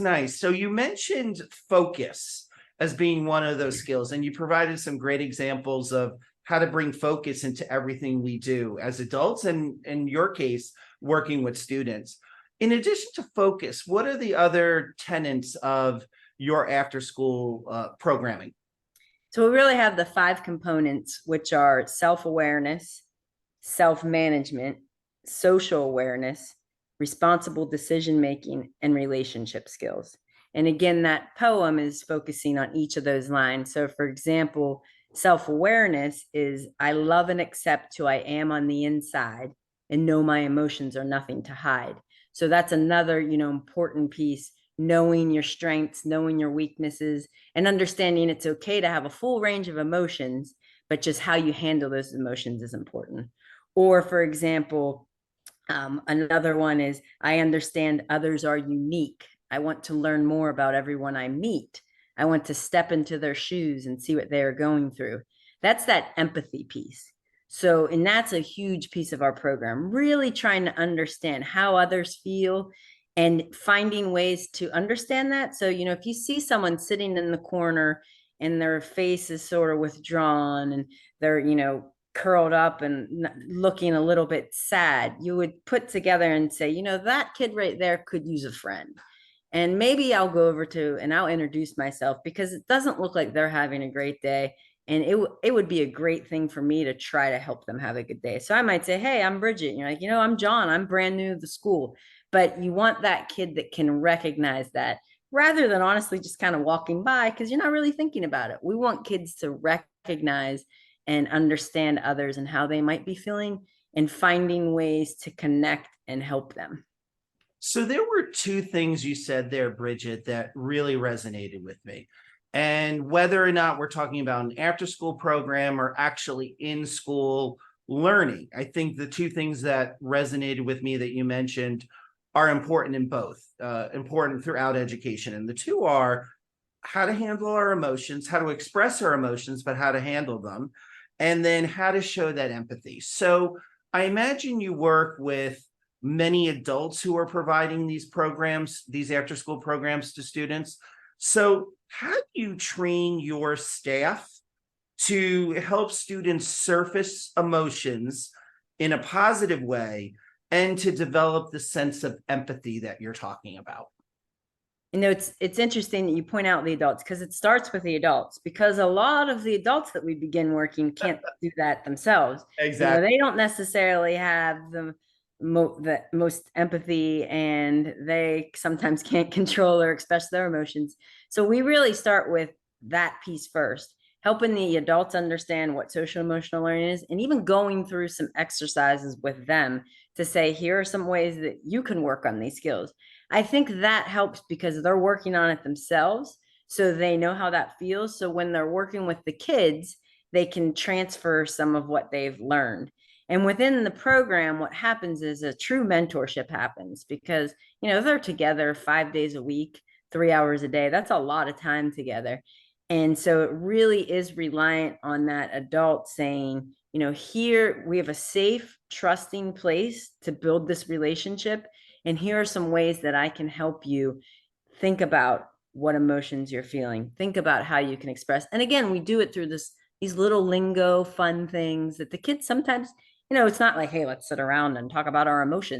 Nice. So you mentioned focus as being one of those skills, and you provided some great examples of how to bring focus into everything we do as adults, and in your case, working with students. In addition to focus, what are the other tenets of your after school programming? So we really have the five components, which are self-awareness, self-management, social awareness, responsible decision making, and relationship skills. And again, that poem is focusing on each of those lines. So, for example, self-awareness is I love and accept who I am on the inside and know my emotions are nothing to hide. So that's another, important piece, knowing your strengths, knowing your weaknesses, and understanding it's okay to have a full range of emotions, but just how you handle those emotions is important. Or, for example, another one is I understand others are unique. I want to learn more about everyone I meet. I want to step into their shoes and see what they are going through. That's that empathy piece. So, and that's a huge piece of our program, really trying to understand how others feel and finding ways to understand that. So, if you see someone sitting in the corner and their face is sort of withdrawn and they're, curled up and looking a little bit sad, you would put together and say, that kid right there could use a friend. And maybe I'll go over to and I'll introduce myself because it doesn't look like they're having a great day. And it would be a great thing for me to try to help them have a good day. So I might say, hey, I'm Bridget. And you're like, I'm John. I'm brand new to the school. But you want that kid that can recognize that rather than honestly just kind of walking by because you're not really thinking about it. We want kids to recognize and understand others and how they might be feeling and finding ways to connect and help them. So there were two things you said there, Bridget, that really resonated with me. And whether or not we're talking about an after school program or actually in school learning, I think the two things that resonated with me that you mentioned are important in both, important throughout education. And the two are how to handle our emotions, how to express our emotions, but how to handle them, and then how to show that empathy. So I imagine you work with many adults who are providing these programs, these after school programs to students. So how do you train your staff to help students surface emotions in a positive way and to develop the sense of empathy that you're talking about? It's interesting that you point out the adults because it starts with the adults, because a lot of the adults that we begin working can't do that themselves. Exactly. They don't necessarily have the most empathy, and they sometimes can't control or express their emotions. So we really start with that piece first, helping the adults understand what social emotional learning is, and even going through some exercises with them to say, here are some ways that you can work on these skills. I think that helps because they're working on it themselves. So they know how that feels. So when they're working with the kids, they can transfer some of what they've learned. And within the program, what happens is a true mentorship happens because, they're together 5 days a week, 3 hours a day. That's a lot of time together. And so it really is reliant on that adult saying, here we have a safe, trusting place to build this relationship. And here are some ways that I can help you think about what emotions you're feeling. Think about how you can express. And again, we do it through these little lingo, fun things that the kids sometimes, it's not like, hey, let's sit around and talk about our emotions.